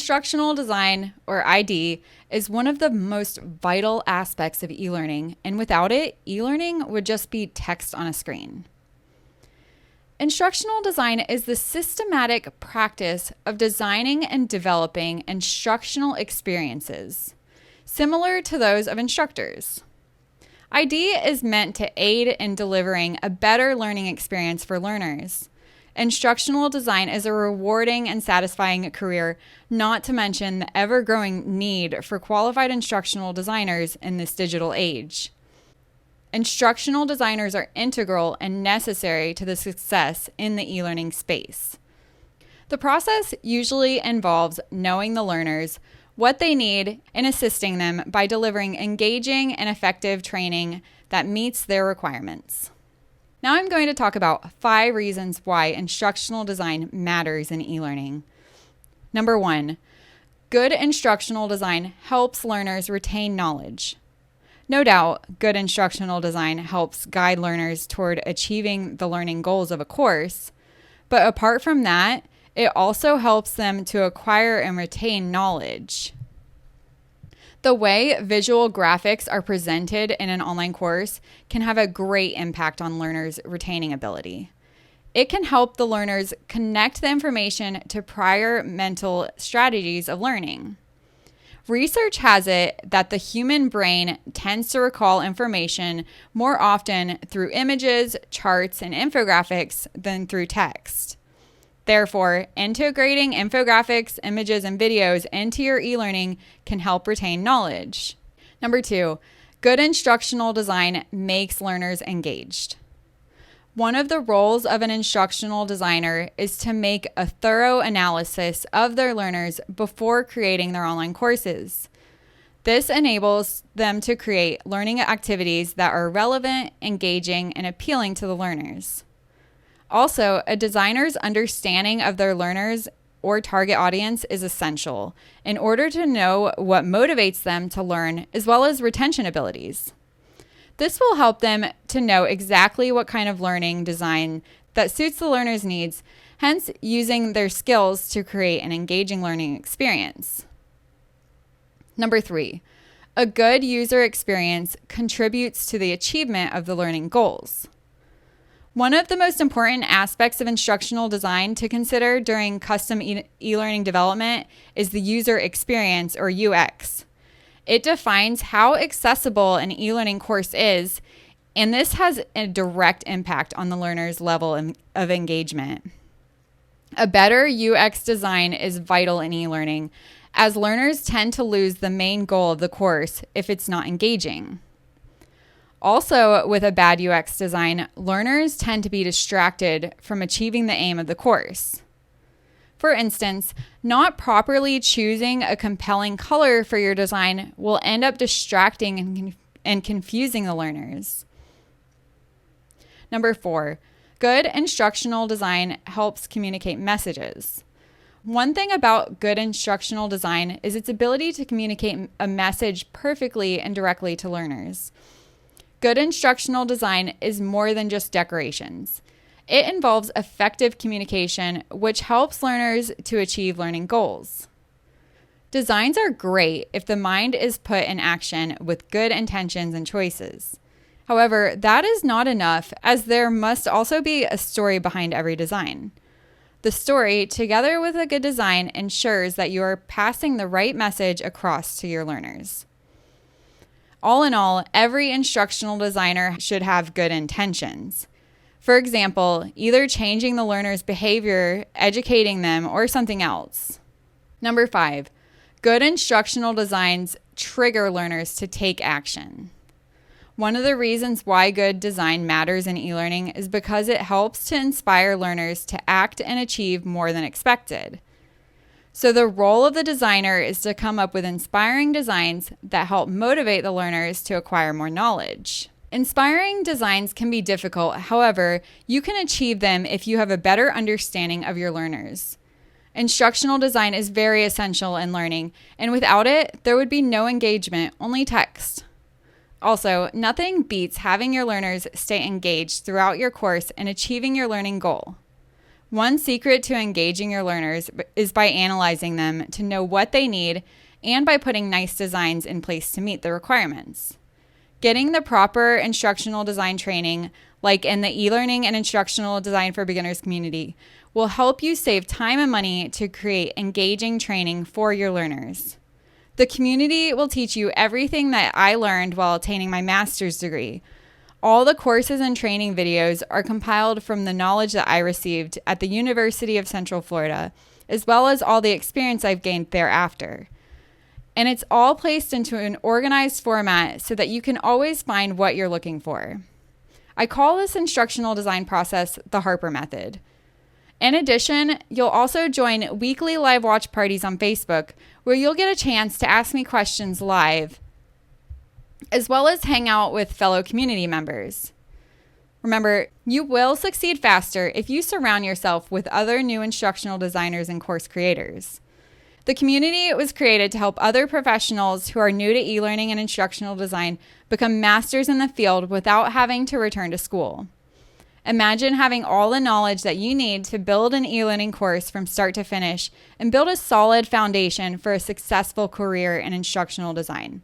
Instructional design, or ID, is one of the most vital aspects of e-learning, and without it, e-learning would just be text on a screen. Instructional design is the systematic practice of designing and developing instructional experiences, similar to those of instructors. ID is meant to aid in delivering a better learning experience for learners. Instructional design is a rewarding and satisfying career, not to mention the ever-growing need for qualified instructional designers in this digital age. Instructional designers are integral and necessary to the success in the e-learning space. The process usually involves knowing the learners, what they need, and assisting them by delivering engaging and effective training that meets their requirements. Now I'm going to talk about 5 reasons why instructional design matters in e-learning. Number 1, good instructional design helps learners retain knowledge. No doubt, good instructional design helps guide learners toward achieving the learning goals of a course, but apart from that, it also helps them to acquire and retain knowledge. The way visual graphics are presented in an online course can have a great impact on learners' retaining ability. It can help the learners connect the information to prior mental strategies of learning. Research has it that the human brain tends to recall information more often through images, charts, and infographics than through text. Therefore, integrating infographics, images, and videos into your e-learning can help retain knowledge. Number 2, good instructional design makes learners engaged. One of the roles of an instructional designer is to make a thorough analysis of their learners before creating their online courses. This enables them to create learning activities that are relevant, engaging, and appealing to the learners. Also, a designer's understanding of their learners or target audience is essential in order to know what motivates them to learn, as well as retention abilities. This will help them to know exactly what kind of learning design that suits the learner's needs, hence using their skills to create an engaging learning experience. Number 3, a good user experience contributes to the achievement of the learning goals. One of the most important aspects of instructional design to consider during custom e-learning development is the user experience, or UX. It defines how accessible an e-learning course is, and this has a direct impact on the learner's level of engagement. A better UX design is vital in e-learning, as learners tend to lose the main goal of the course if it's not engaging. Also, with a bad UX design, learners tend to be distracted from achieving the aim of the course. For instance, not properly choosing a compelling color for your design will end up distracting and confusing the learners. Number 4, good instructional design helps communicate messages. One thing about good instructional design is its ability to communicate a message perfectly and directly to learners. Good instructional design is more than just decorations. It involves effective communication, which helps learners to achieve learning goals. Designs are great if the mind is put in action with good intentions and choices. However, that is not enough, as there must also be a story behind every design. The story, together with a good design, ensures that you are passing the right message across to your learners. All in all, every instructional designer should have good intentions. For example, either changing the learner's behavior, educating them, or something else. Number 5, good instructional designs trigger learners to take action. One of the reasons why good design matters in e-learning is because it helps to inspire learners to act and achieve more than expected. So the role of the designer is to come up with inspiring designs that help motivate the learners to acquire more knowledge. Inspiring designs can be difficult, however, you can achieve them if you have a better understanding of your learners. Instructional design is very essential in learning, and without it, there would be no engagement, only text. Also, nothing beats having your learners stay engaged throughout your course and achieving your learning goal. One secret to engaging your learners is by analyzing them to know what they need and by putting nice designs in place to meet the requirements. Getting the proper instructional design training, like in the eLearning and Instructional Design for Beginners community, will help you save time and money to create engaging training for your learners. The community will teach you everything that I learned while attaining my master's degree. All the courses and training videos are compiled from the knowledge that I received at the University of Central Florida, as well as all the experience I've gained thereafter. And it's all placed into an organized format so that you can always find what you're looking for. I call this instructional design process the Harper method. In addition, you'll also join weekly live watch parties on Facebook where you'll get a chance to ask me questions live, as well as hang out with fellow community members. Remember, you will succeed faster if you surround yourself with other new instructional designers and course creators. The community was created to help other professionals who are new to e-learning and instructional design become masters in the field without having to return to school. Imagine having all the knowledge that you need to build an e-learning course from start to finish and build a solid foundation for a successful career in instructional design.